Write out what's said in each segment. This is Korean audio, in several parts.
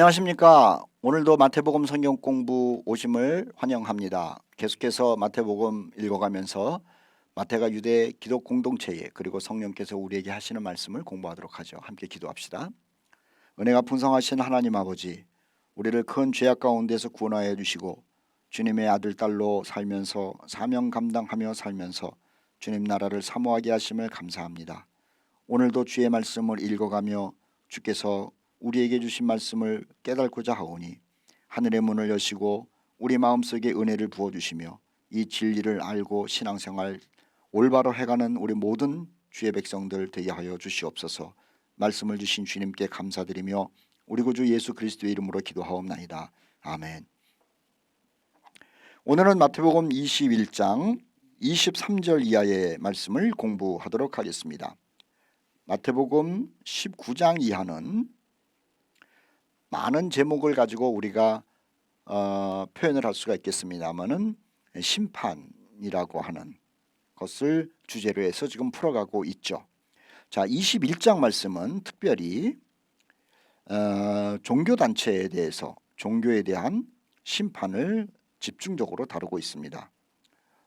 안녕하십니까. 오늘도 마태복음 성경 공부 오심을 환영합니다. 계속해서 마태복음 읽어가면서 마태가 유대 기독 공동체에 그리고 성령께서 우리에게 하시는 말씀을 공부하도록 하죠. 함께 기도합시다. 은혜가 풍성하신 하나님 아버지, 우리를 큰 죄악 가운데서 구원하여 주시고 주님의 아들 딸로 살면서 사명 감당하며 살면서 주님 나라를 사모하게 하심을 감사합니다. 오늘도 주의 말씀을 읽어가며 주께서 우리에게 주신 말씀을 깨닫고자 하오니 하늘의 문을 여시고 우리 마음속에 은혜를 부어주시며 이 진리를 알고 신앙생활 올바로 해가는 우리 모든 주의 백성들 되게 하여 주시옵소서. 말씀을 주신 주님께 감사드리며 우리 구주 예수 그리스도의 이름으로 기도하옵나이다. 아멘. 오늘은 마태복음 21장 23절 이하의 말씀을 공부하도록 하겠습니다. 마태복음 19장 이하는 많은 제목을 가지고 우리가 표현을 할 수가 있겠습니다만은 심판이라고 하는 것을 주제로 해서 지금 풀어가고 있죠. 자, 21장 말씀은 특별히 종교단체에 대해서 종교에 대한 심판을 집중적으로 다루고 있습니다.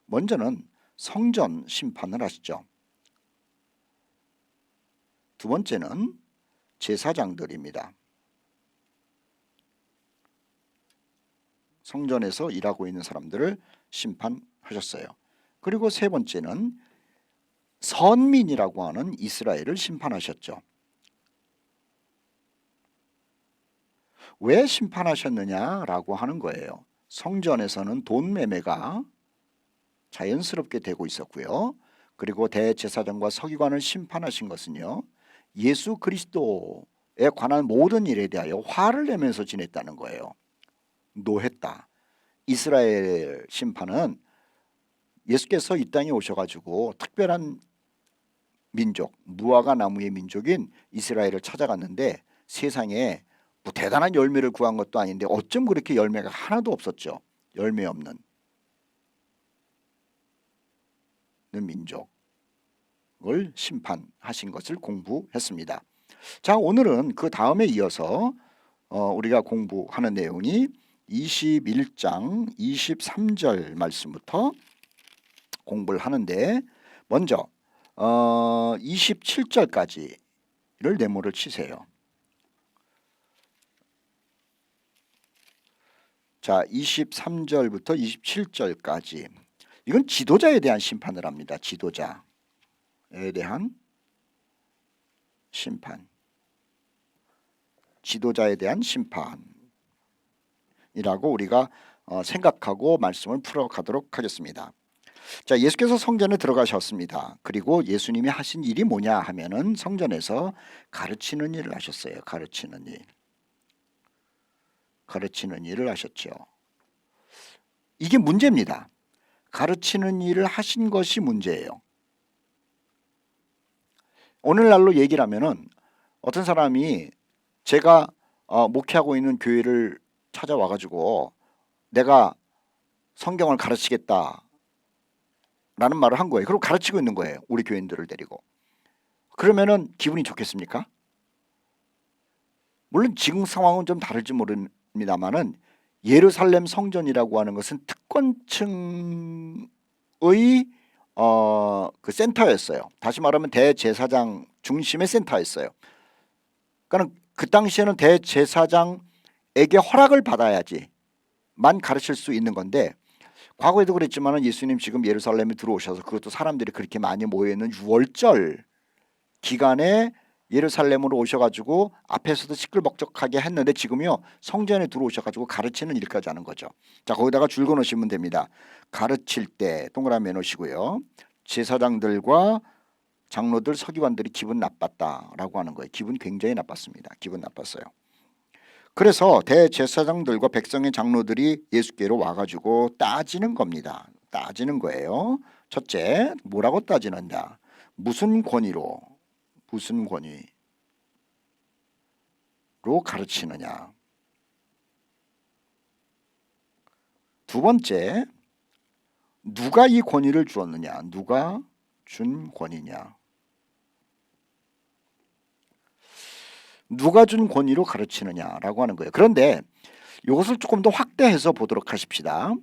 먼저는 성전 심판을 하시죠. 두 번째는 제사장들입니다. 성전에서 일하고 있는 사람들을 심판하셨어요. 그리고 세 번째는 선민이라고 하는 이스라엘을 심판하셨죠. 왜 심판하셨느냐라고 하는 거예요. 성전에서는 돈 매매가 자연스럽게 되고 있었고요. 그리고 대제사장과 서기관을 심판하신 것은요, 예수 그리스도에 관한 모든 일에 대하여 화를 내면서 지냈다는 거예요. 노했다. 이스라엘 심판은 예수께서 이 땅에 오셔가지고 특별한 민족, 무화과 나무의 민족인 이스라엘을 찾아갔는데 세상에 뭐 대단한 열매를 구한 것도 아닌데 어쩜 그렇게 열매가 하나도 없었죠. 열매 없는 민족을 심판하신 것을 공부했습니다. 자, 오늘은 그 다음에 이어서 우리가 공부하는 내용이 21장 23절 말씀부터 공부를 하는데, 먼저 27절까지를 네모를 치세요. 자, 23절부터 27절까지 이건 지도자에 대한 심판을 합니다. 지도자에 대한 심판, 지도자에 대한 심판이라고 우리가 생각하고 말씀을 풀어가도록 하겠습니다. 자, 예수께서 성전에 들어가셨습니다. 그리고 예수님이 하신 일이 뭐냐 하면은 성전에서 가르치는 일을 하셨어요. 가르치는 일을 하셨죠. 이게 문제입니다. 가르치는 일을 하신 것이 문제예요. 오늘날로 얘기를 하면은 어떤 사람이 제가 목회하고 있는 교회를 찾아와 가지고 내가 성경을 가르치겠다 라는 말을 한 거예요. 그리고 가르치고 있는 거예요. 우리 교인들을 데리고. 그러면은 기분이 좋겠습니까? 물론 지금 상황은 좀 다를지 모릅니다만은 예루살렘 성전이라고 하는 것은 특권층의 그 센터였어요. 다시 말하면 대제사장 중심의 센터였어요. 그러니까 그 당시에는 대제사장에게 허락을 받아야지만 가르칠 수 있는 건데, 과거에도 그랬지만 예수님 지금 예루살렘에 들어오셔서 그것도 사람들이 그렇게 많이 모여있는 6월절 기간에 예루살렘으로 오셔가지고 앞에서도 시끌벅적하게 했는데 지금요 성전에 들어오셔가지고 가르치는 일까지 하는 거죠. 자, 거기다가 줄 그어놓으시면 됩니다. 가르칠 때 동그라미 놓으시고요. 제사장들과 장로들 서기관들이 기분 나빴다라고 하는 거예요. 기분 굉장히 나빴습니다. 기분 나빴어요. 그래서 대제사장들과 백성의 장로들이 예수께로 와가지고 따지는 겁니다. 따지는 거예요. 첫째, 뭐라고 따지느냐? 무슨 권위로 가르치느냐? 두 번째, 누가 이 권위를 주었느냐? 누가 준 권위냐? 누가 준 권위로 가르치느냐라고 하는 거예요. 그런데 이것을 조금 더 확대해서 보도록 하십시다.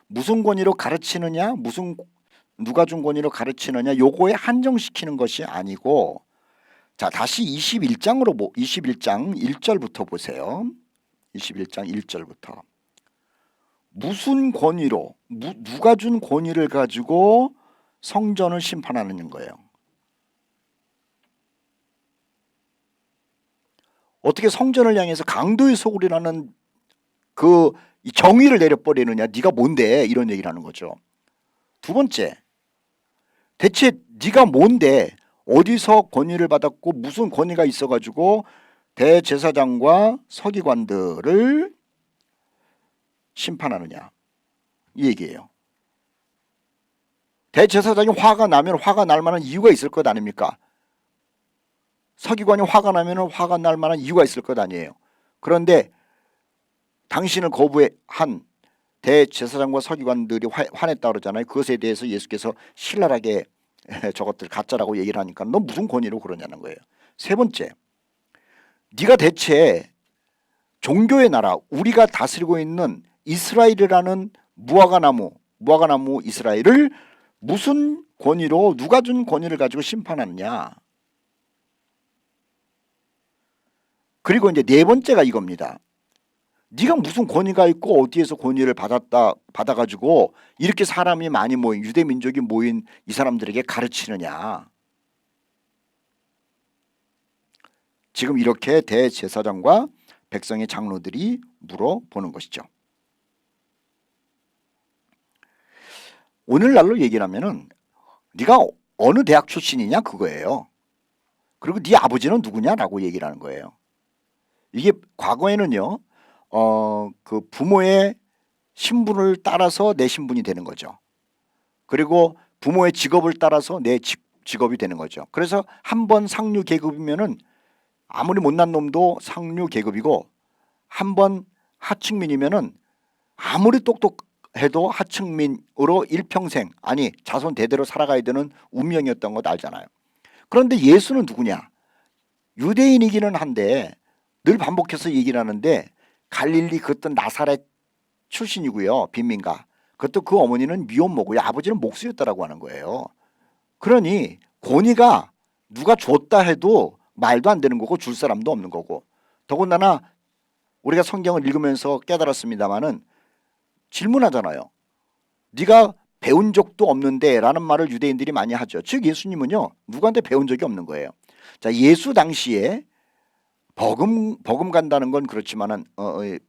무슨 권위로 가르치느냐, 누가 준 권위로 가르치느냐, 요거에 한정시키는 것이 아니고, 자, 다시 21장 1절부터 보세요. 21장 1절부터. 무슨 권위로, 누가 준 권위를 가지고 성전을 심판하는 거예요. 어떻게 성전을 향해서 강도의 소굴이라는 그 정의를 내려버리느냐, 네가 뭔데, 이런 얘기를 하는 거죠. 두 번째, 대체 네가 뭔데, 어디서 권위를 받았고 무슨 권위가 있어가지고 대제사장과 서기관들을 심판하느냐, 이 얘기예요. 대제사장이 화가 나면 화가 날 만한 이유가 있을 것 아닙니까? 서기관이 화가 나면 화가 날 만한 이유가 있을 것 아니에요. 그런데 당신을 거부한 대제사장과 서기관들이 화냈다 그러잖아요. 그것에 대해서 예수께서 신랄하게 저것들 가짜라고 얘기를 하니까 너 무슨 권위로 그러냐는 거예요. 세 번째, 네가 대체 종교의 나라, 우리가 다스리고 있는 이스라엘이라는 무화과나무 이스라엘을 무슨 권위로, 누가 준 권위를 가지고 심판하느냐. 그리고 이제 네 번째가 이겁니다. 네가 무슨 권위가 있고 어디에서 권위를 받아가지고 이렇게 사람이 많이 모인, 유대 민족이 모인 이 사람들에게 가르치느냐. 지금 이렇게 대제사장과 백성의 장로들이 물어보는 것이죠. 오늘날로 얘기를 하면은 네가 어느 대학 출신이냐 그거예요. 그리고 네 아버지는 누구냐라고 얘기를 하는 거예요. 이게 과거에는요, 그 부모의 신분을 따라서 내 신분이 되는 거죠. 그리고 부모의 직업을 따라서 내 직업이 되는 거죠. 그래서 한 번 상류 계급이면은 아무리 못난 놈도 상류 계급이고, 한 번 하층민이면은 아무리 똑똑해도 하층민으로 일평생, 아니 자손 대대로 살아가야 되는 운명이었던 것 알잖아요. 그런데 예수는 누구냐? 유대인이기는 한데 늘 반복해서 얘기를 하는데 갈릴리 그것도 나사렛 출신이고요. 빈민가. 그것도 그 어머니는 미혼모고요. 아버지는 목수였다라고 하는 거예요. 그러니 권위가 누가 줬다 해도 말도 안 되는 거고 줄 사람도 없는 거고, 더군다나 우리가 성경을 읽으면서 깨달았습니다마는 질문하잖아요. 네가 배운 적도 없는데 라는 말을 유대인들이 많이 하죠. 즉 예수님은요, 누구한테 배운 적이 없는 거예요. 자, 예수 당시에 버금 간다는 건 그렇지만은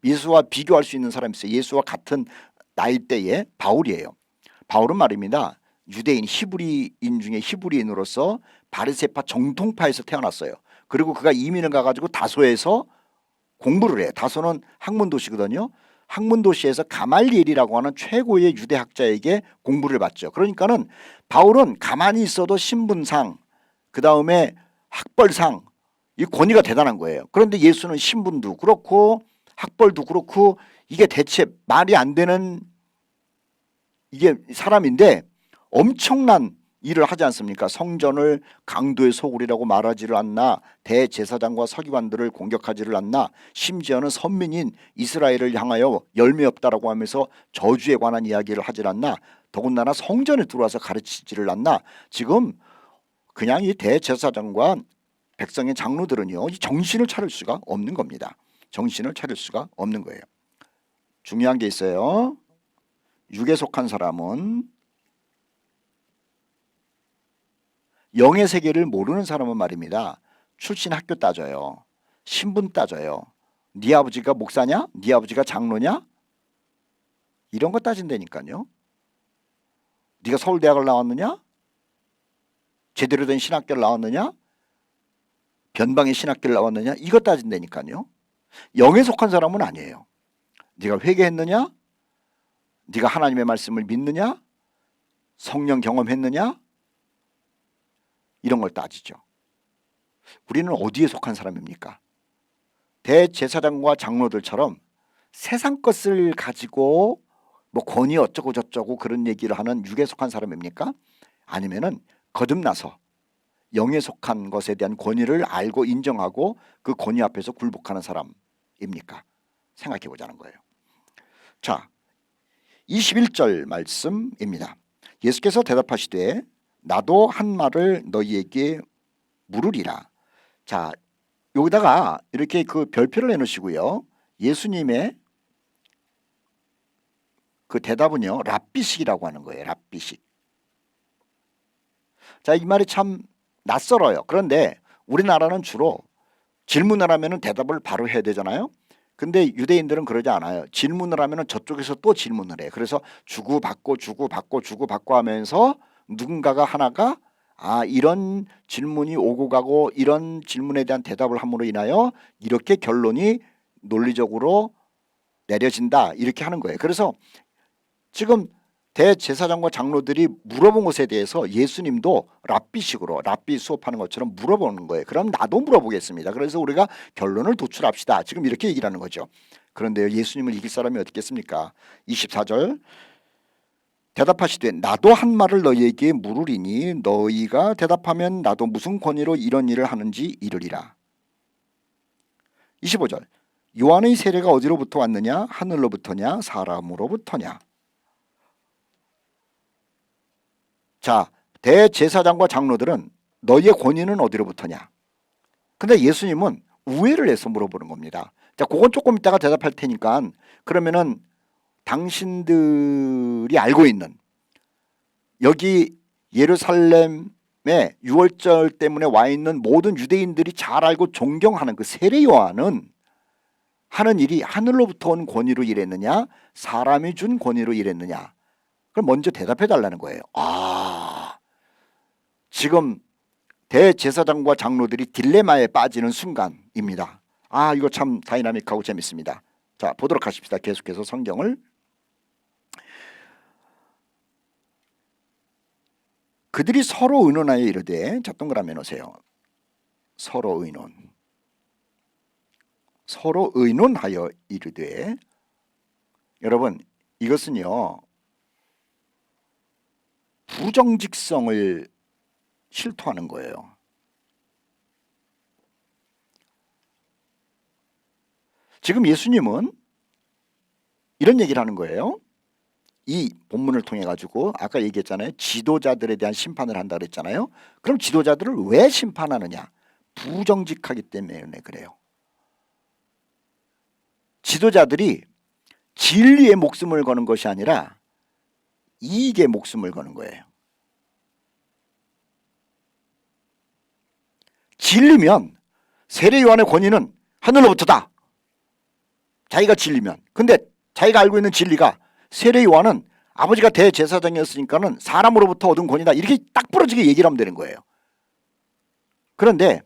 예수와 비교할 수 있는 사람이 있어요. 예수와 같은 나이대의 바울이에요. 바울은 말입니다, 유대인 히브리인 중에 히브리인으로서 바리새파 정통파에서 태어났어요. 그리고 그가 이민을 가가지고 다소에서 공부를 해요. 다소는 학문 도시거든요. 학문 도시에서 가말리엘이라고 하는 최고의 유대 학자에게 공부를 받죠. 그러니까는 바울은 가만히 있어도 신분상, 그 다음에 학벌상 이 권위가 대단한 거예요. 그런데 예수는 신분도 그렇고 학벌도 그렇고 이게 대체 말이 안 되는 이게 사람인데 엄청난 일을 하지 않습니까? 성전을 강도의 소굴이라고 말하지를 않나, 대제사장과 서기관들을 공격하지를 않나, 심지어는 선민인 이스라엘을 향하여 열매 없다라고 하면서 저주에 관한 이야기를 하질 않나, 더군다나 성전에 들어와서 가르치지를 않나. 지금 그냥 이 대제사장과 백성의 장로들은요, 이 정신을 차릴 수가 없는 겁니다. 정신을 차릴 수가 없는 거예요. 중요한 게 있어요. 육에 속한 사람은, 영의 세계를 모르는 사람은 말입니다, 출신 학교 따져요. 신분 따져요. 네 아버지가 목사냐? 네 아버지가 장로냐? 이런 거 따진다니까요. 네가 서울대학을 나왔느냐? 제대로 된 신학교를 나왔느냐? 변방의 신학교를 나왔느냐? 이거 따진다니까요. 영에 속한 사람은 아니에요. 네가 회개했느냐? 네가 하나님의 말씀을 믿느냐? 성령 경험했느냐? 이런 걸 따지죠. 우리는 어디에 속한 사람입니까? 대제사장과 장로들처럼 세상 것을 가지고 뭐 권위 어쩌고 저쩌고 그런 얘기를 하는 육에 속한 사람입니까? 아니면은 거듭나서 영에 속한 것에 대한 권위를 알고 인정하고 그 권위 앞에서 굴복하는 사람입니까? 생각해 보자는 거예요. 자, 21절 말씀입니다. 예수께서 대답하시되 나도 한 말을 너희에게 물으리라. 자, 여기다가 이렇게 그 별표를 해놓으시고요. 예수님의 그 대답은요, 랍비식이라고 하는 거예요. 랍비식. 자, 이 말이 참 낯설어요. 그런데 우리나라는 주로 질문을 하면은 대답을 바로 해야 되잖아요. 근데 유대인들은 그러지 않아요. 질문을 하면은 저쪽에서 또 질문을 해요. 그래서 주고받고 하면서 누군가가 하나가 이런 질문이 오고 가고 이런 질문에 대한 대답을 함으로 인하여 이렇게 결론이 논리적으로 내려진다, 이렇게 하는 거예요. 그래서 지금 대제사장과 장로들이 물어본 것에 대해서 예수님도 랍비식으로 랍비 수업하는 것처럼 물어보는 거예요. 그럼 나도 물어보겠습니다. 그래서 우리가 결론을 도출합시다. 지금 이렇게 얘기를 하는 거죠. 그런데요, 예수님을 이길 사람이 어떻겠습니까? 24절 대답하시되 나도 한 말을 너희에게 물으리니 너희가 대답하면 나도 무슨 권위로 이런 일을 하는지 이르리라. 25절 요한의 세례가 어디로부터 왔느냐? 하늘로부터냐? 사람으로부터냐? 자, 대제사장과 장로들은 너희의 권위는 어디로부터냐? 근데 예수님은 우회를 해서 물어보는 겁니다. 자, 그건 조금 이따가 대답할 테니까 그러면은 당신들이 알고 있는 여기 예루살렘에 유월절 때문에 와 있는 모든 유대인들이 잘 알고 존경하는 그 세례 요한은 하는 일이 하늘로부터 온 권위로 일했느냐, 사람이 준 권위로 일했느냐? 그럼 먼저 대답해 달라는 거예요. 지금 대제사장과 장로들이 딜레마에 빠지는 순간입니다. 이거 참 다이나믹하고 재밌습니다. 자, 보도록 하십시다. 계속해서 성경을. 그들이 서로 의논하여 이르되, 자, 동그라미 놓으세요. 서로 의논하여 이르되, 여러분 이것은요 부정직성을 실토하는 거예요. 지금 예수님은 이런 얘기를 하는 거예요. 이 본문을 통해 가지고 아까 얘기했잖아요. 지도자들에 대한 심판을 한다 그랬잖아요. 그럼 지도자들을 왜 심판하느냐? 부정직하기 때문에 그래요. 지도자들이 진리에 목숨을 거는 것이 아니라 이익에 목숨을 거는 거예요. 진리면 세례 요한의 권위는 하늘로부터다. 자기가 진리면. 근데 자기가 알고 있는 진리가 세례 요한은 아버지가 대제사장이었으니까는 사람으로부터 얻은 권위다. 이렇게 딱 부러지게 얘기를 하면 되는 거예요. 그런데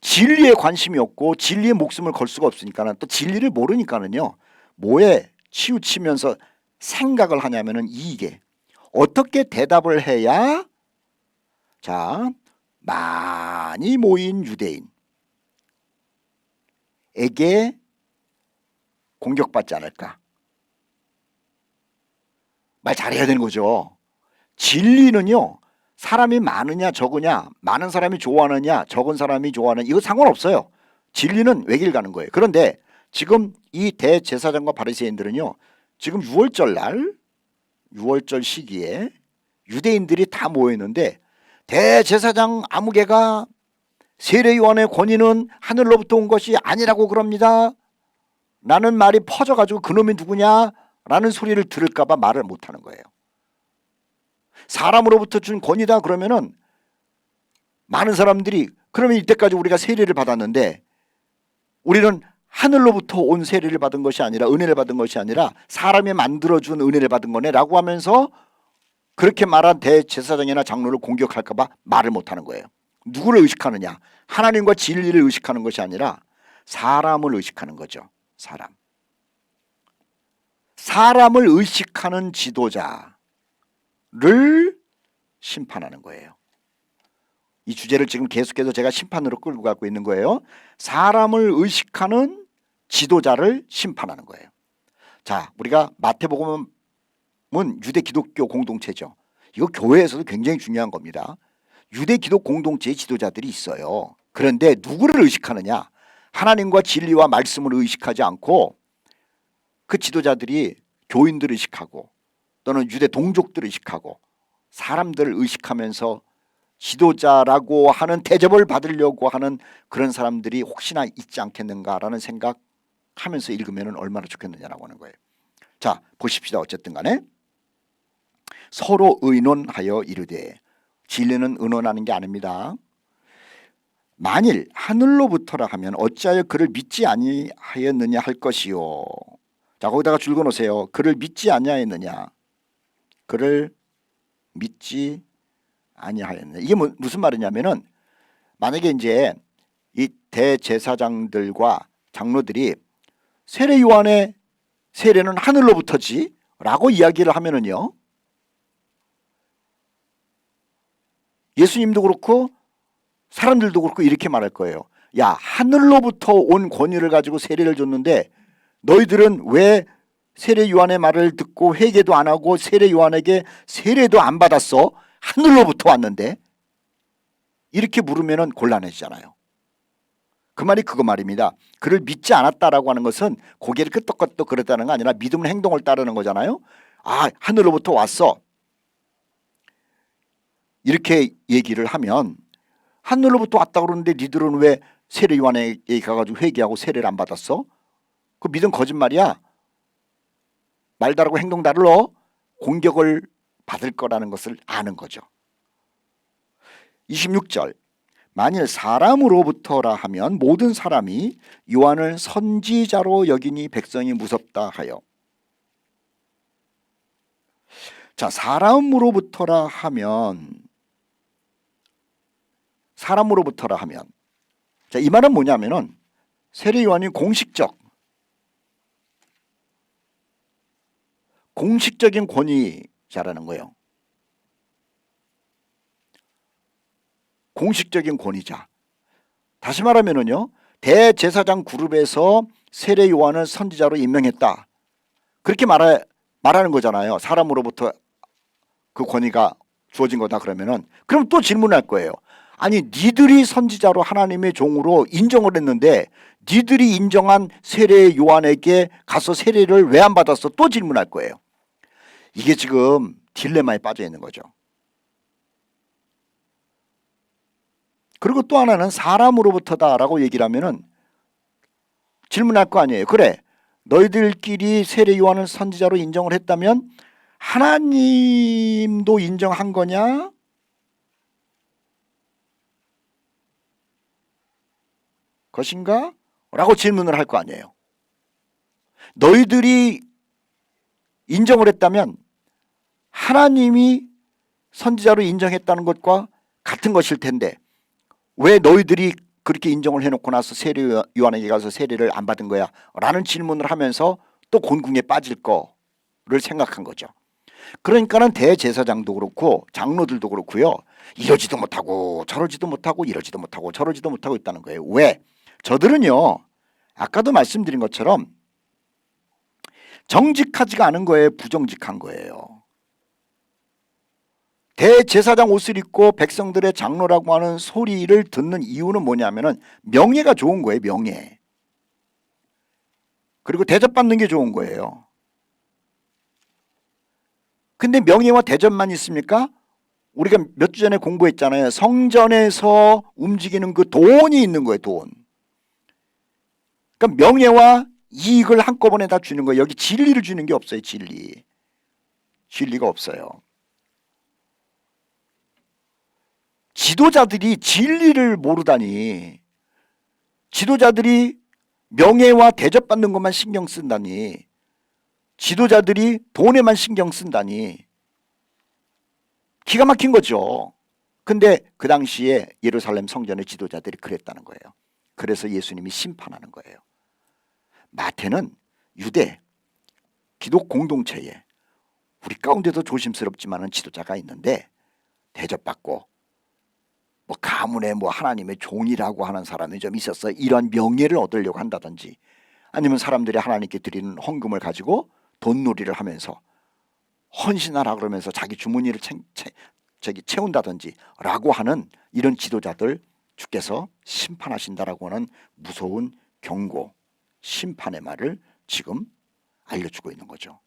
진리에 관심이 없고 진리에 목숨을 걸 수가 없으니까는 또 진리를 모르니까는요. 뭐에 치우치면서 생각을 하냐면은 이게 어떻게 대답을 해야 자 많이 모인 유대인에게 공격받지 않을까? 말 잘해야 되는 거죠. 진리는요. 사람이 많으냐 적으냐, 많은 사람이 좋아하느냐 적은 사람이 좋아하느냐 이거 상관없어요. 진리는 외길 가는 거예요. 그런데 지금 이 대제사장과 바리새인들은요. 지금 유월절 시기에 유대인들이 다 모였는데 대제사장 아무개가 세례 요한의 권위는 하늘로부터 온 것이 아니라고 그럽니다. 라는 말이 퍼져가지고 그놈이 누구냐? 라는 소리를 들을까 봐 말을 못하는 거예요. 사람으로부터 준 권위다 그러면은 많은 사람들이 그러면 이때까지 우리가 세례를 받았는데 우리는 하늘로부터 온 세례를 받은 것이 아니라 은혜를 받은 것이 아니라 사람이 만들어준 은혜를 받은 거네 라고 하면서 그렇게 말한 대제사장이나 장로를 공격할까 봐 말을 못하는 거예요. 누구를 의식하느냐? 하나님과 진리를 의식하는 것이 아니라 사람을 의식하는 거죠. 사람을 의식하는 지도자를 심판하는 거예요. 이 주제를 지금 계속해서 제가 심판으로 끌고 가고 있는 거예요. 사람을 의식하는 지도자를 심판하는 거예요. 자, 우리가 마태복음은 유대 기독교 공동체죠. 이거 교회에서도 굉장히 중요한 겁니다. 유대 기독 공동체의 지도자들이 있어요. 그런데 누구를 의식하느냐? 하나님과 진리와 말씀을 의식하지 않고 그 지도자들이 교인들을 의식하고 또는 유대 동족들을 의식하고 사람들을 의식하면서 지도자라고 하는 대접을 받으려고 하는 그런 사람들이 혹시나 있지 않겠는가라는 생각하면서 읽으면 얼마나 좋겠느냐라고 하는 거예요. 자, 보십시다. 어쨌든 간에 서로 의논하여 이르되, 진리는 의논하는 게 아닙니다. 만일 하늘로부터라 하면 어찌하여 그를 믿지 아니하였느냐 할 것이요. 자, 거기다가 줄거 놓으세요. 그를 믿지 아니하였느냐. 그를 믿지 아니하였느냐. 이게 무슨 말이냐면은, 만약에 이제 이 대제사장들과 장로들이 세례 요한의 세례는 하늘로부터지 라고 이야기를 하면은요, 예수님도 그렇고 사람들도 그렇고 이렇게 말할 거예요. 야, 하늘로부터 온 권위를 가지고 세례를 줬는데 너희들은 왜 세례 요한의 말을 듣고 회개도 안 하고 세례 요한에게 세례도 안 받았어? 하늘로부터 왔는데. 이렇게 물으면 곤란해지잖아요. 그 말이 그거 말입니다. 그를 믿지 않았다라고 하는 것은 고개를 끄덕끄덕 그랬다는 거 아니라 믿음은 행동을 따르는 거잖아요. 아, 하늘로부터 왔어. 이렇게 얘기를 하면, 하늘로부터 왔다 그러는데 니들은 왜 세례 요한에게 가가지고 회개하고 세례를 안 받았어? 그 믿음 거짓말이야. 말 다르고 행동 다르러 공격을 받을 거라는 것을 아는 거죠. 26절, 만일 사람으로부터라 하면 모든 사람이 요한을 선지자로 여기니 백성이 무섭다 하여. 자, 사람으로부터라 하면, 자, 이 말은 뭐냐면은 세례 요한이 공식적인 권위자라는 거예요. 공식적인 권위자. 다시 말하면은요, 대제사장 그룹에서 세례 요한을 선지자로 임명했다. 그렇게 말하는 거잖아요. 사람으로부터 그 권위가 주어진 거다 그러면은. 그럼 또 질문할 거예요. 아니, 니들이 선지자로 하나님의 종으로 인정을 했는데 니들이 인정한 세례 요한에게 가서 세례를 왜 안 받았어? 또 질문할 거예요. 이게 지금 딜레마에 빠져 있는 거죠. 그리고 또 하나는 사람으로부터다라고 얘기를 하면은 질문할 거 아니에요. 그래, 너희들끼리 세례 요한을 선지자로 인정을 했다면 하나님도 인정한 거냐? 것인가? 라고 질문을 할 거 아니에요. 너희들이 인정을 했다면 하나님이 선지자로 인정했다는 것과 같은 것일 텐데 왜 너희들이 그렇게 인정을 해놓고 나서 세례 요한에게 가서 세례를 안 받은 거야? 라는 질문을 하면서 또 곤궁에 빠질 거를 생각한 거죠. 그러니까는 대제사장도 그렇고 장로들도 그렇고요, 이러지도 못하고 저러지도 못하고 이러지도 못하고 저러지도 못하고 있다는 거예요. 왜? 저들은요, 아까도 말씀드린 것처럼 정직하지가 않은 거예요. 부정직한 거예요. 대제사장 옷을 입고 백성들의 장로라고 하는 소리를 듣는 이유는 뭐냐면은 명예가 좋은 거예요. 명예. 그리고 대접받는 게 좋은 거예요. 근데 명예와 대접만 있습니까? 우리가 몇 주 전에 공부했잖아요. 성전에서 움직이는 그 돈이 있는 거예요. 돈. 그러니까 명예와 이익을 한꺼번에 다 주는 거예요. 여기 진리를 주는 게 없어요. 진리가 없어요. 지도자들이 진리를 모르다니, 지도자들이 명예와 대접받는 것만 신경 쓴다니, 지도자들이 돈에만 신경 쓴다니 기가 막힌 거죠. 근데 그 당시에 예루살렘 성전의 지도자들이 그랬다는 거예요. 그래서 예수님이 심판하는 거예요. 마태는 유대 기독 공동체에 우리 가운데도 조심스럽지만은 지도자가 있는데 대접받고 뭐 가문에 뭐 하나님의 종이라고 하는 사람이 좀 있어서 이런 명예를 얻으려고 한다든지, 아니면 사람들이 하나님께 드리는 헌금을 가지고 돈놀이를 하면서 헌신하라 그러면서 자기 주머니를 채운다든지 라고 하는 이런 지도자들 주께서 심판하신다라고 하는 무서운 경고, 심판의 말을 지금 알려주고 있는 거죠.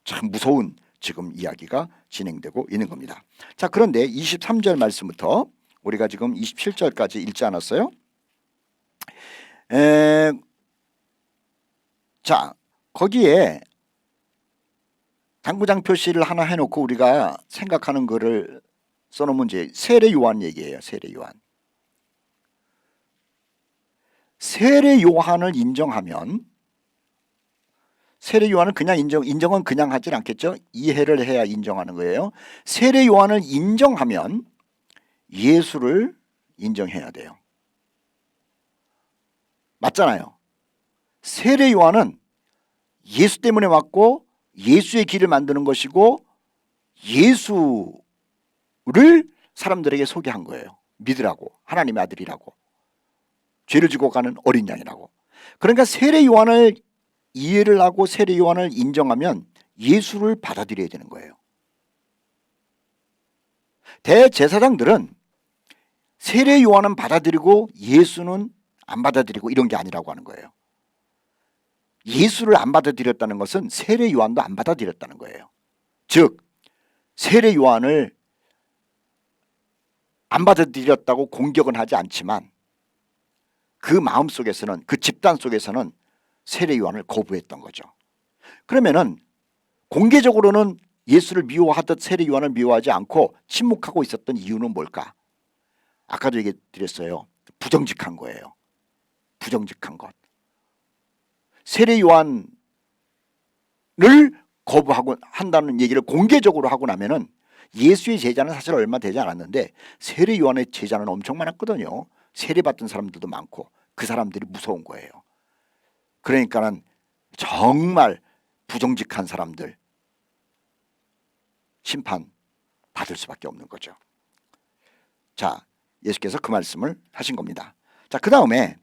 참 무서운 지금 이야기가 진행되고 있는 겁니다. 자, 그런데 23절 말씀부터 우리가 지금 27절까지 읽지 않았어요? 자, 거기에 당구장 표시를 하나 해놓고 우리가 생각하는 거를 써놓으면 이제 세례 요한 얘기예요. 세례 요한. 세례 요한을 인정하면, 세례 요한은 그냥 인정은 그냥 하질 않겠죠. 이해를 해야 인정하는 거예요. 세례 요한을 인정하면 예수를 인정해야 돼요. 맞잖아요. 세례 요한은 예수 때문에 왔고 예수의 길을 만드는 것이고 예수를 사람들에게 소개한 거예요. 믿으라고, 하나님의 아들이라고, 죄를 지고 가는 어린 양이라고. 그러니까 세례 요한을 이해를 하고 세례 요한을 인정하면 예수를 받아들여야 되는 거예요. 대제사장들은 세례 요한은 받아들이고 예수는 안 받아들이고 이런 게 아니라고 하는 거예요. 예수를 안 받아들였다는 것은 세례 요한도 안 받아들였다는 거예요. 즉 세례 요한을 안 받아들였다고 공격은 하지 않지만 그 마음 속에서는, 그 집단 속에서는 세례 요한을 거부했던 거죠. 그러면은 공개적으로는 예수를 미워하듯 세례 요한을 미워하지 않고 침묵하고 있었던 이유는 뭘까? 아까도 얘기 드렸어요. 부정직한 거예요. 부정직한 것. 세례 요한을 거부하고 한다는 얘기를 공개적으로 하고 나면은 예수의 제자는 사실 얼마 되지 않았는데 세례 요한의 제자는 엄청 많았거든요. 세례 받던 사람들도 많고 그 사람들이 무서운 거예요. 그러니까는 정말 부정직한 사람들 심판 받을 수밖에 없는 거죠. 자, 예수께서 그 말씀을 하신 겁니다. 자, 그 다음에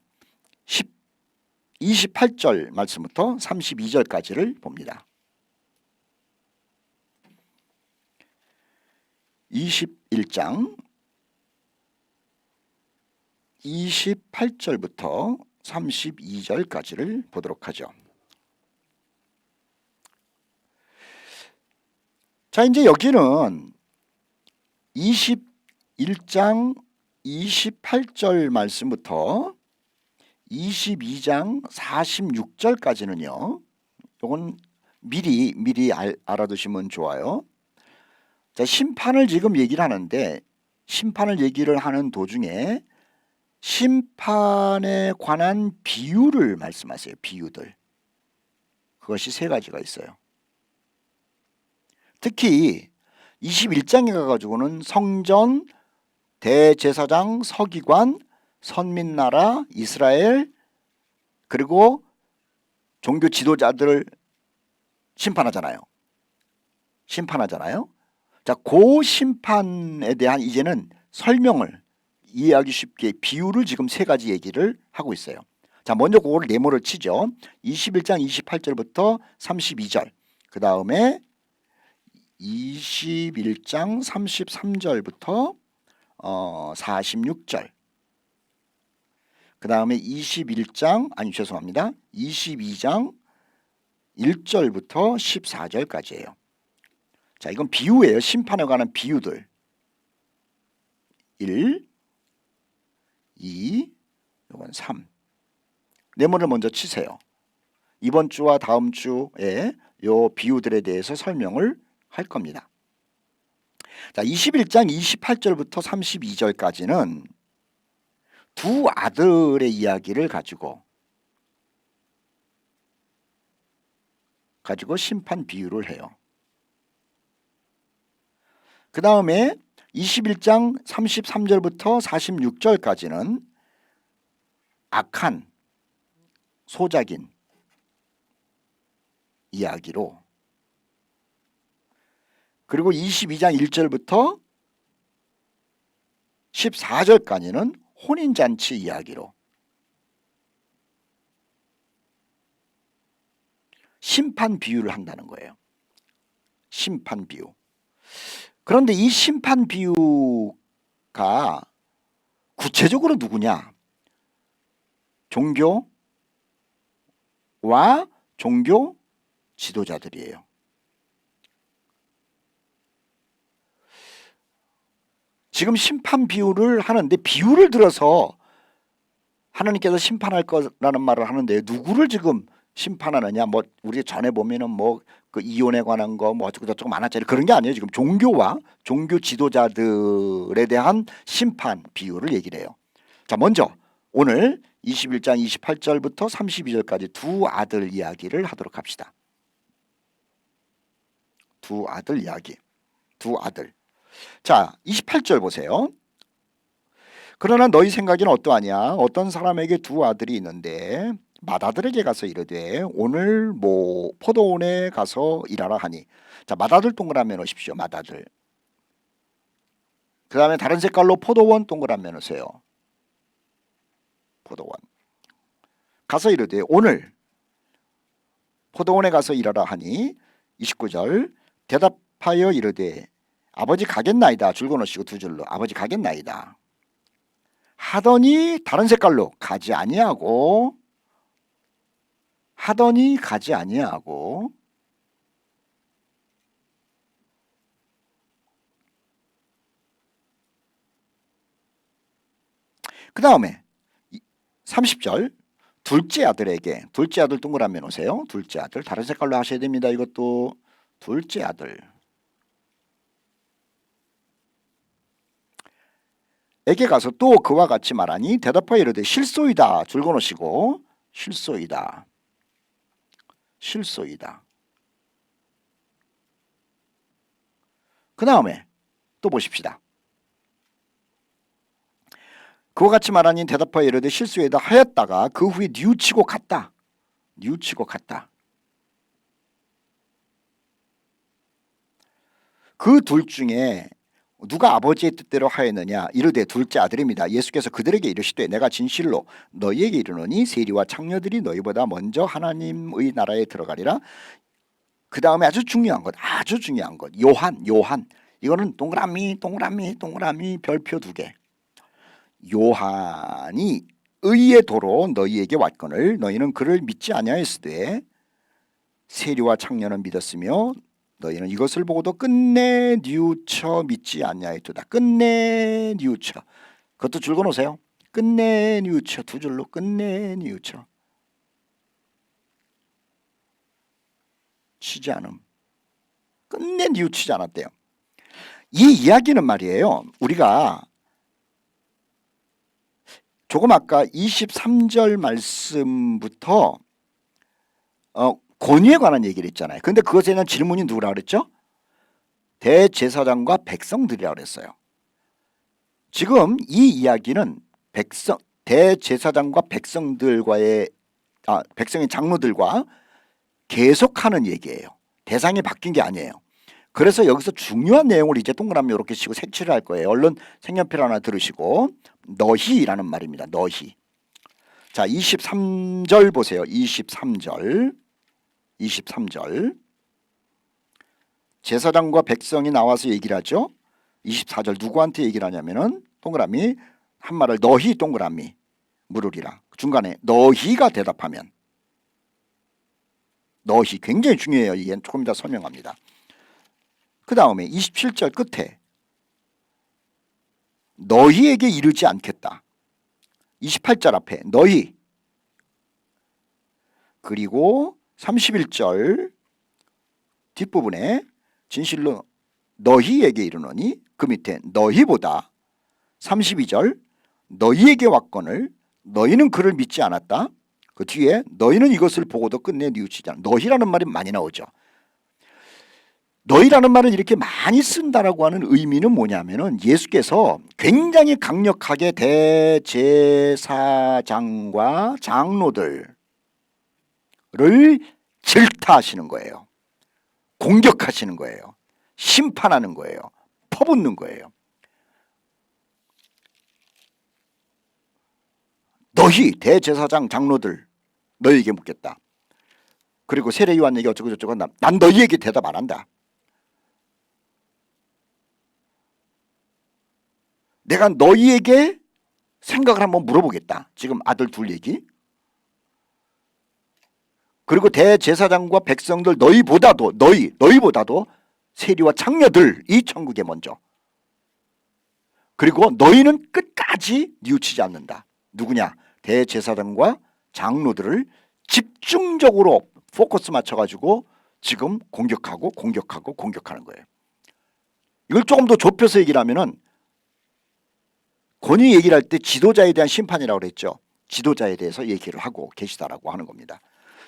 28절 말씀부터 32절까지를 봅니다. 21장 28절부터 32절까지를 보도록 하죠. 자, 이제 여기는 21장 28절 말씀부터 22장 46절까지는요. 이건 미리 알아두시면 좋아요. 자, 심판을 지금 얘기를 하는데 심판을 얘기를 하는 도중에 심판에 관한 비유를 말씀하세요. 비유들. 그것이 세 가지가 있어요. 특히 21장에 가가지고는 성전, 대제사장, 서기관, 선민나라, 이스라엘, 그리고 종교 지도자들을 심판하잖아요. 자, 그 심판에 대한 이제는 설명을 이해하기 쉽게 비유를 지금 세 가지 얘기를 하고 있어요. 자, 먼저 그거를 네모를 치죠. 21장 28절부터 32절. 그 다음에 21장 33절부터 46절. 그 다음에 22장 1절부터 14절까지예요. 자, 이건 비유예요. 심판에 관한 비유들. 1, 2, 이건 3. 네모를 먼저 치세요. 이번 주와 다음 주에 요 비유들에 대해서 설명을 할 겁니다. 자, 21장 28절부터 32절까지는 두 아들의 이야기를 가지고 심판 비유를 해요. 그 다음에 21장 33절부터 46절까지는 악한 소작인 이야기로, 그리고 22장 1절부터 14절까지는 혼인잔치 이야기로 심판 비유를 한다는 거예요. 심판 비유. 그런데 이 심판 비유가 구체적으로 누구냐? 종교와 종교 지도자들이에요. 지금 심판 비유를 하는데 비유를 들어서 하나님께서 심판할 거라는 말을 하는데 누구를 지금 심판하느냐? 뭐 우리 전에 보면은 뭐 그 이혼에 관한 거 뭐 어쩌고 저쩌고 많았잖아요. 그런 게 아니에요. 지금 종교와 종교 지도자들에 대한 심판 비유를 얘기를 해요. 자, 먼저 오늘 21장 28절부터 32절까지 두 아들 이야기를 하도록 합시다. 두 아들 이야기. 두 아들. 자, 28절 보세요. 그러나 너희 생각에는 어떠하냐? 어떤 사람에게 두 아들이 있는데 맏아들에게 가서 이르되 오늘 뭐 포도원에 가서 일하라 하니. 자, 맏아들 동그라미 놓으십시오. 맏아들. 그 다음에 다른 색깔로 포도원 동그라미 놓으세요. 포도원. 가서 이르되 오늘 포도원에 가서 일하라 하니. 29절 대답하여 이르되 아버지 가겠나이다. 줄거 놓으시고 두 줄로 아버지 가겠나이다 하더니 다른 색깔로 가지 아니하고 그 다음에 30절 둘째 아들에게 둘째 아들 동그라미 놓으세요. 둘째 아들 다른 색깔로 하셔야 됩니다. 이것도 둘째 아들 에게 가서 또 그와 같이 말하니 대답하여 이르되 실소이다. 줄거 놓으시고 실소이다. 그 다음에 또 보십시다. 그와 같이 말하니 대답하여 이르되 실소이다 하였다가 그 후에 뉘우치고 갔다. 그 둘 중에 누가 아버지의 뜻대로 하였느냐? 이르되 둘째 아들입니다. 예수께서 그들에게 이르시되 내가 진실로 너희에게 이르노니 세리와 창녀들이 너희보다 먼저 하나님의 나라에 들어가리라. 그 다음에 아주 중요한 것 요한 이거는 동그라미 별표 2개. 요한이 의의 도로 너희에게 왔거늘 너희는 그를 믿지 아니하였으되 세리와 창녀는 믿었으며 너희는 이것을 보고도 끝내 뉘우쳐 믿지 아니하였도다. 끝내 뉘우쳐. 그것도 줄거 놓으세요. 끝내 뉘우쳐. 두 줄로 끝내 뉘우쳐. 치지 않음. 끝내 뉘우치지 않았대요. 이 이야기는 말이에요. 우리가 조금 아까 23절 말씀부터 권위에 관한 얘기를 했잖아요. 근데 그것에 대한 질문이 누구라 그랬죠? 대제사장과 백성들이라고 그랬어요. 지금 이 이야기는 대제사장과 백성의 장로들과 계속하는 얘기예요. 대상이 바뀐 게 아니에요. 그래서 여기서 중요한 내용을 이제 동그라미 이렇게 치고 색칠을 할 거예요. 얼른 색연필 하나 들으시고 너희라는 말입니다. 너희. 자, 23절 보세요. 23절 제사장과 백성이 나와서 얘기를 하죠. 24절 누구한테 얘기를 하냐면은 동그라미 한 말을 너희 동그라미 물으리라. 중간에 너희가 대답하면 너희 굉장히 중요해요. 이게 조금 이따 설명합니다. 그 다음에 27절 끝에 너희에게 이르지 않겠다. 28절 앞에 너희 그리고 31절 뒷부분에 진실로 너희에게 이르노니 그 밑에 너희보다 32절 너희에게 왔거늘 너희는 그를 믿지 않았다. 그 뒤에 너희는 이것을 보고도 끝내 뉘우치지 않아. 너희라는 말이 많이 나오죠. 너희라는 말은 이렇게 많이 쓴다라고 하는 의미는 뭐냐면은 예수께서 굉장히 강력하게 대제사장과 장로들을 질타하시는 거예요. 공격하시는 거예요. 심판하는 거예요. 퍼붓는 거예요. 너희 대제사장 장로들 너희에게 묻겠다. 그리고 세례요한 얘기 어쩌고 저쩌고 난 너희에게 대답 안 한다. 내가 너희에게 생각을 한번 물어보겠다. 지금 아들 둘 얘기. 그리고 대제사장과 백성들 너희보다도 세리와 창녀들이 천국에 먼저. 그리고 너희는 끝까지 뉘우치지 않는다. 누구냐? 대제사장과 장로들을 집중적으로 포커스 맞춰가지고 지금 공격하는 거예요. 이걸 조금 더 좁혀서 얘기를 하면은 권위 얘기를 할 때 지도자에 대한 심판이라고 그랬죠. 지도자에 대해서 얘기를 하고 계시다라고 하는 겁니다.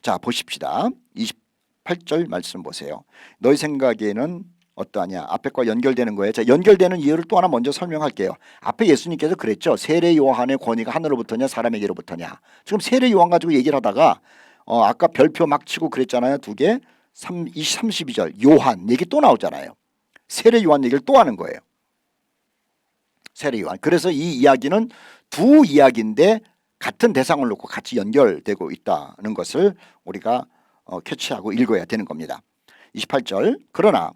자, 보십시다. 28절 말씀 보세요. 너희 생각에는 어떠하냐? 앞에 과 연결되는 거예요. 자, 연결되는 이유를 또 하나 먼저 설명할게요. 앞에 예수님께서 그랬죠. 세례 요한의 권위가 하늘로부터냐 사람에게로부터냐. 지금 세례 요한 가지고 얘기를 하다가 아까 별표 막 치고 그랬잖아요. 두 개. 32절 요한 얘기 또 나오잖아요. 세례 요한 얘기를 또 하는 거예요. 세례 요한. 그래서 이 이야기는 두 이야기인데 같은 대상을 놓고 같이 연결되고 있다는 것을 우리가 캐치하고 읽어야 되는 겁니다. 28절 그러나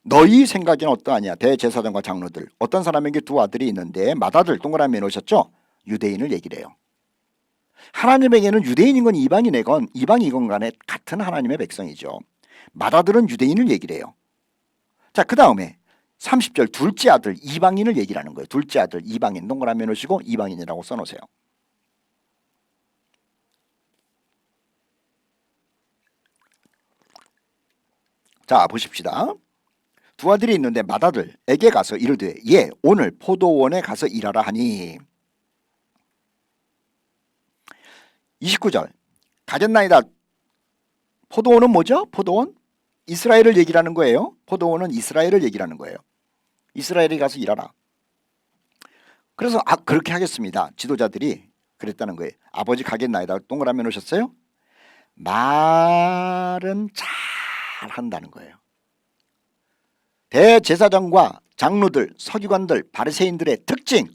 너희 생각에는 어떠하냐? 대제사장과 장로들. 어떤 사람에게 두 아들이 있는데 맏아들 동그라미 놓으셨죠? 유대인을 얘기를 해요. 하나님에게는 유대인이건 이방이건 간에 같은 하나님의 백성이죠. 맏아들은 유대인을 얘기를 해요. 자, 그 다음에 30절 둘째 아들 이방인을 얘기를 하는 거예요. 둘째 아들 이방인 동그라미 놓으시고 이방인이라고 써놓으세요. 자, 보십시다. 두 아들이 있는데 맏아들에게 가서 이르되 예 오늘 포도원에 가서 일하라 하니 29절 가졌나이다. 포도원은 뭐죠? 포도원? 이스라엘을 얘기를 하는 거예요. 포도원은 이스라엘을 얘기를 하는 거예요. 이스라엘에 가서 일하라. 그래서 그렇게 하겠습니다. 지도자들이 그랬다는 거예요. 아버지 가겠나이다. 동그라미 놓으셨어요? 말은 잘 한다는 거예요. 대제사장과 장로들, 서기관들, 바리새인들의 특징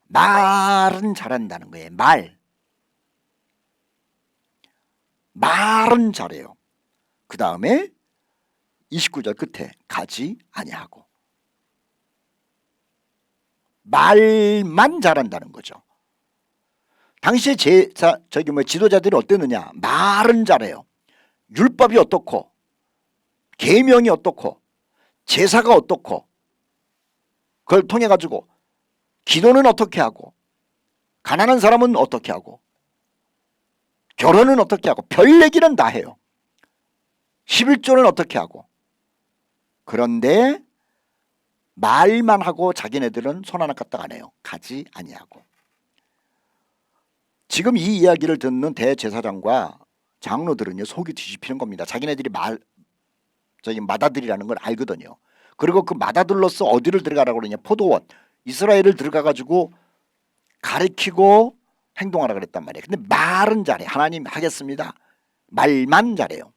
말은 잘한다는 거예요. 말은 잘해요. 그 다음에 29절 끝에 가지 아니하고 말만 잘한다는 거죠. 당시에 지도자들이 어땠느냐? 말은 잘해요. 율법이 어떻고 계명이 어떻고 제사가 어떻고 그걸 통해 가지고 기도는 어떻게 하고 가난한 사람은 어떻게 하고 결혼은 어떻게 하고 별 얘기는 다 해요. 11조는 어떻게 하고. 그런데 말만 하고 자기네들은 손 하나 까딱 안 해요. 가지 아니하고. 지금 이 이야기를 듣는 대제사장과 장로들은요 속이 뒤집히는 겁니다. 자기네들이 맏아들이라는 걸 알거든요. 그리고 그 맏아들로서 어디를 들어가라고 그러냐? 포도원 이스라엘을 들어가 가지고 가르치고 행동하라 그랬단 말이에요. 근데 말은 잘해. 하나님 하겠습니다. 말만 잘해요.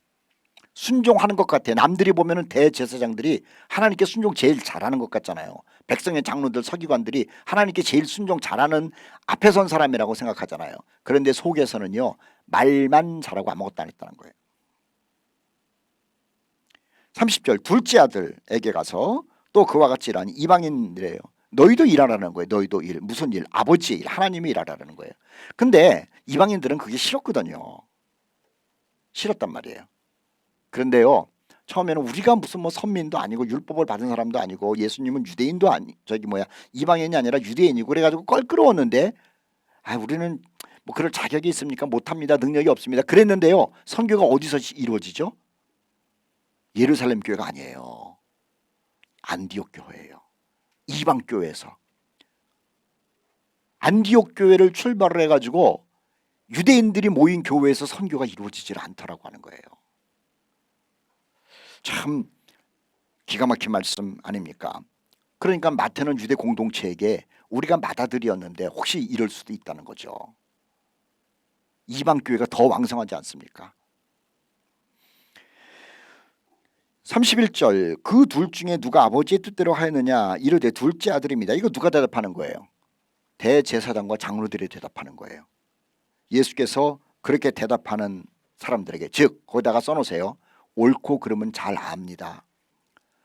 순종하는 것 같아요. 남들이 보면은 대제사장들이 하나님께 순종 제일 잘하는 것 같잖아요. 백성의 장로들 서기관들이 하나님께 제일 순종 잘하는 앞에 선 사람이라고 생각하잖아요. 그런데 속에서는요 말만 잘하고 아무것도 안 했다는 거예요. 30절 둘째 아들에게 가서 또 그와 같이 일하니 이방인들이에요. 너희도 일하라는 거예요. 너희도 일. 무슨 일? 아버지의 일. 하나님이 일하라는 거예요. 근데 이방인들은 그게 싫었거든요. 싫었단 말이에요. 그런데요 처음에는 우리가 무슨 뭐 선민도 아니고 율법을 받은 사람도 아니고 예수님은 유대인도 이방인이 아니라 유대인이고 그래가지고 껄끄러웠는데 우리는 뭐 그럴 자격이 있습니까? 못합니다. 능력이 없습니다. 그랬는데요 선교가 어디서 이루어지죠? 예루살렘 교회가 아니에요. 안디옥 교회예요. 이방 교회에서 안디옥 교회를 출발을 해가지고 유대인들이 모인 교회에서 선교가 이루어지질 않더라고 하는 거예요. 참 기가 막힌 말씀 아닙니까? 그러니까 마태는 유대 공동체에게 우리가 맏아들이었는데 혹시 이럴 수도 있다는 거죠. 이방 교회가 더 왕성하지 않습니까? 31절 그 둘 중에 누가 아버지의 뜻대로 하였느냐 이르되 둘째 아들입니다. 이거 누가 대답하는 거예요? 대제사장과 장로들이 대답하는 거예요. 예수께서 그렇게 대답하는 사람들에게 즉 거기다가 써놓으세요. 옳고 그름은 잘 압니다.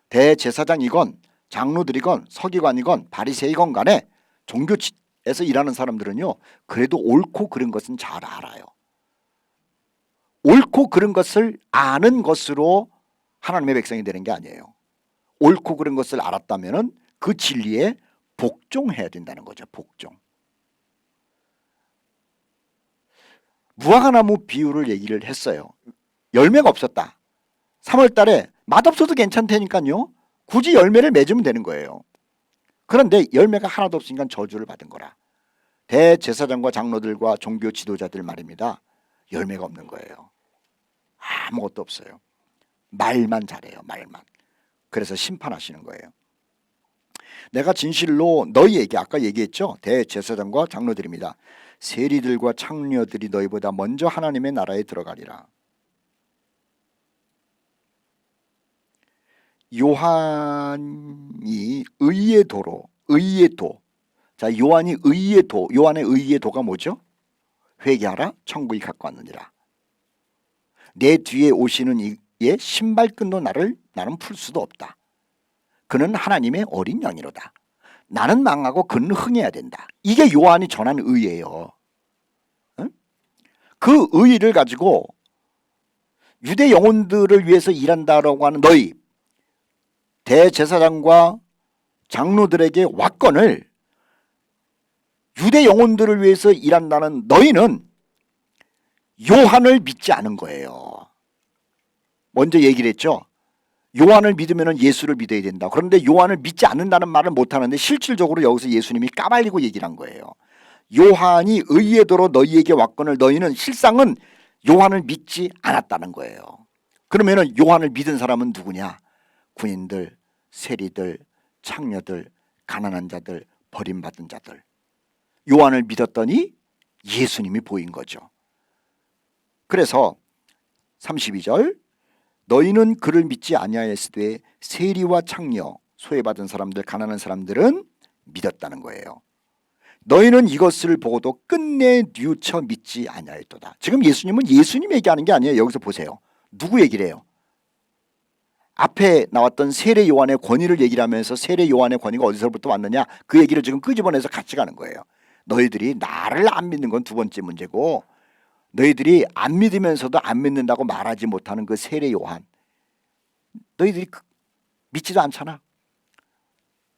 대제사장이건 장로들이건 서기관이건 바리새이건 간에 종교에서 일하는 사람들은요, 그래도 옳고 그른 것은 잘 알아요. 옳고 그른 것을 아는 것으로 하나님의 백성이 되는 게 아니에요. 옳고 그른 것을 알았다면은 그 진리에 복종해야 된다는 거죠. 복종. 무화과나무 비유를 얘기를 했어요. 열매가 없었다. 3월 달에 맛없어도 괜찮다니까요. 굳이 열매를 맺으면 되는 거예요. 그런데 열매가 하나도 없으니까 저주를 받은 거라. 대제사장과 장로들과 종교 지도자들 말입니다. 열매가 없는 거예요. 아무것도 없어요. 말만 잘해요. 말만. 그래서 심판하시는 거예요. 내가 진실로 너희에게, 아까 얘기했죠. 대제사장과 장로들입니다. 세리들과 창녀들이 너희보다 먼저 하나님의 나라에 들어가리라. 요한이 의의 도로, 의의 도. 자, 요한이 의의 도, 요한의 의의 도가 뭐죠? 회개하라, 천국이 가까웠느니라. 내 뒤에 오시는 이의 신발끈도 나는 풀 수도 없다. 그는 하나님의 어린 양이로다. 나는 망하고 그는 흥해야 된다. 이게 요한이 전한 의예요. 응? 그 의를 가지고 유대 영혼들을 위해서 일한다라고 하는 너희 대제사장과 장로들에게 왁건을 유대 영혼들을 위해서 일한다는 너희는 요한을 믿지 않은 거예요. 먼저 얘기를 했죠. 요한을 믿으면 예수를 믿어야 된다. 그런데 요한을 믿지 않는다는 말을 못하는데 실질적으로 여기서 예수님이 까발리고 얘기를 한 거예요. 요한이 의의 도로 너희에게 왔거늘 너희는 실상은 요한을 믿지 않았다는 거예요. 그러면 요한을 믿은 사람은 누구냐? 군인들, 세리들, 창녀들, 가난한 자들, 버림받은 자들. 요한을 믿었더니 예수님이 보인 거죠. 그래서 32절 너희는 그를 믿지 아니하였으되 세리와 창녀, 소외받은 사람들, 가난한 사람들은 믿었다는 거예요. 너희는 이것을 보고도 끝내 뉘우쳐 믿지 아니하였도다. 지금 예수님은 예수님 얘기하는 게 아니에요. 여기서 보세요. 누구 얘기를 해요? 앞에 나왔던 세례 요한의 권위를 얘기를 하면서 세례 요한의 권위가 어디서부터 왔느냐, 그 얘기를 지금 끄집어내서 같이 가는 거예요. 너희들이 나를 안 믿는 건 두 번째 문제고, 너희들이 안 믿으면서도 안 믿는다고 말하지 못하는 그 세례 요한, 너희들이 믿지도 않잖아.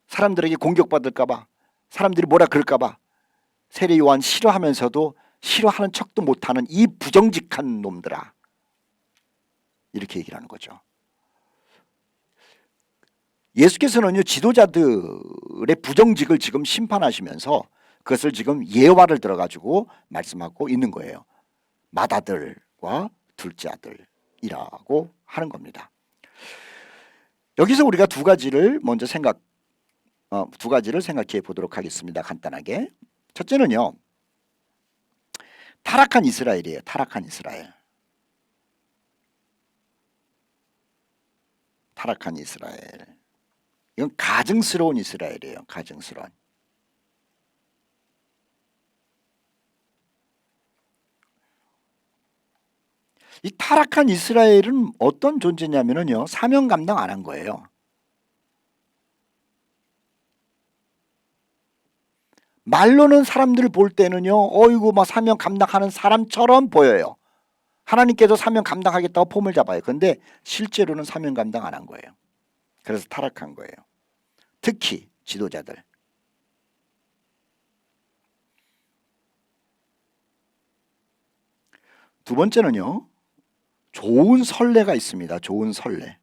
사람들에게 공격받을까 봐, 사람들이 뭐라 그럴까 봐 세례 요한 싫어하면서도 싫어하는 척도 못하는 이 부정직한 놈들아, 이렇게 얘기를 하는 거죠. 예수께서는요, 지도자들의 부정직을 지금 심판하시면서 그것을 지금 예화를 들어가지고 말씀하고 있는 거예요. 맏아들과 둘째 아들이라고 하는 겁니다. 여기서 우리가 두 가지를 생각해 보도록 하겠습니다. 간단하게. 첫째는요, 타락한 이스라엘이에요. 타락한 이스라엘. 타락한 이스라엘. 이건 가증스러운 이스라엘이에요. 가증스러운. 이 타락한 이스라엘은 어떤 존재냐면요, 사명 감당 안 한 거예요. 말로는 사람들 볼 때는요, 어이구 막 사명 감당하는 사람처럼 보여요. 하나님께서 사명 감당하겠다고 폼을 잡아요. 그런데 실제로는 사명 감당 안 한 거예요. 그래서 타락한 거예요. 특히 지도자들. 두 번째는요, 좋은 선례가 있습니다. 좋은 선례.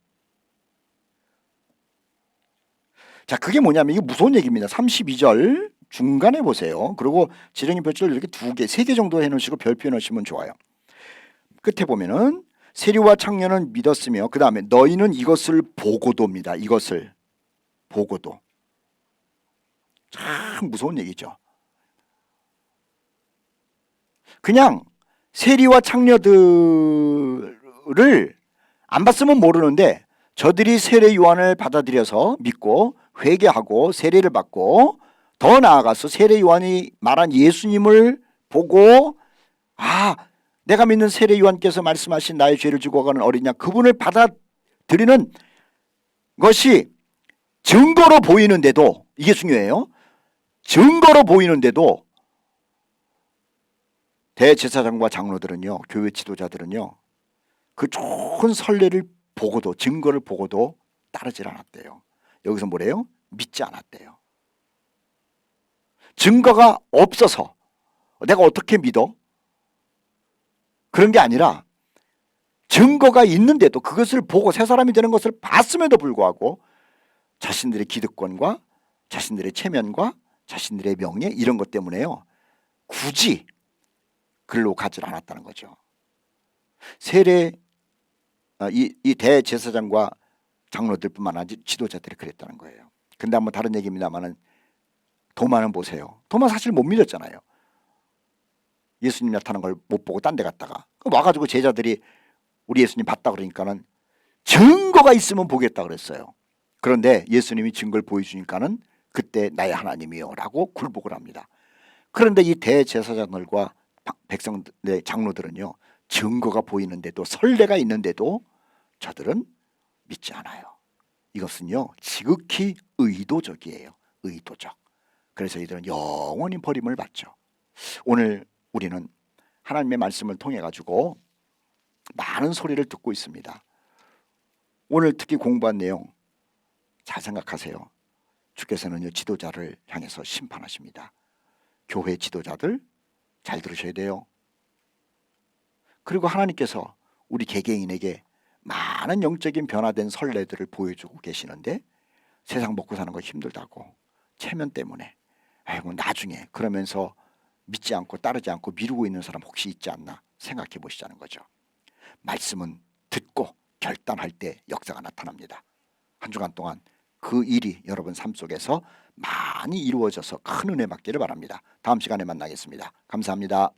자, 그게 뭐냐면, 이게 무서운 얘기입니다. 32절 중간에 보세요. 그리고 지렁이 볕줄 이렇게 세 개 정도 해놓으시고 별표 해놓으시면 좋아요. 끝에 보면은 세리와 창녀는 믿었으며, 그 다음에 너희는 이것을 보고도입니다. 이것을 보고도. 참 무서운 얘기죠. 그냥 세리와 창녀들을 안 봤으면 모르는데 저들이 세례 요한을 받아들여서 믿고 회개하고 세례를 받고, 더 나아가서 세례 요한이 말한 예수님을 보고, 아, 내가 믿는 세례 요한께서 말씀하신 나의 죄를 지고 가는 어린 양, 그분을 받아들이는 것이 증거로 보이는데도, 이게 중요해요. 증거로 보이는데도 대제사장과 장로들은요, 교회 지도자들은요, 그 좋은 선례를 보고도, 증거를 보고도 따르질 않았대요. 여기서 뭐래요? 믿지 않았대요. 증거가 없어서 내가 어떻게 믿어? 그런 게 아니라 증거가 있는데도, 그것을 보고 새 사람이 되는 것을 봤음에도 불구하고 자신들의 기득권과 자신들의 체면과 자신들의 명예, 이런 것 때문에요, 굳이 글로 가지 않았다는 거죠. 세례, 이 대제사장과 장로들뿐만 아니라 지도자들이 그랬다는 거예요. 근데 한번 다른 얘기입니다만은, 도마는 보세요. 도마 사실 못 믿었잖아요. 예수님 나타난 걸 못 보고 딴 데 갔다가 와가지고 제자들이 우리 예수님 봤다 그러니까는 증거가 있으면 보겠다 그랬어요. 그런데 예수님이 증거를 보여주니까는 그때 나의 하나님이요 라고 굴복을 합니다. 그런데 이 대제사장들과 백성들의 장로들은요, 증거가 보이는데도, 선례가 있는데도 저들은 믿지 않아요. 이것은요, 지극히 의도적이에요. 의도적. 그래서 이들은 영원히 버림을 받죠. 오늘 우리는 하나님의 말씀을 통해 가지고 많은 소리를 듣고 있습니다. 오늘 특히 공부한 내용 잘 생각하세요. 주께서는요, 지도자를 향해서 심판하십니다. 교회 지도자들 잘 들으셔야 돼요. 그리고 하나님께서 우리 개개인에게 많은 영적인 변화된 선례들을 보여주고 계시는데, 세상 먹고 사는 거 힘들다고 체면 때문에 아이고 나중에 그러면서 믿지 않고 따르지 않고 미루고 있는 사람 혹시 있지 않나 생각해 보시자는 거죠. 말씀은 듣고 결단할 때 역사가 나타납니다. 한 주간 동안 그 일이 여러분 삶 속에서 많이 이루어져서 큰 은혜 받기를 바랍니다. 다음 시간에 만나겠습니다. 감사합니다.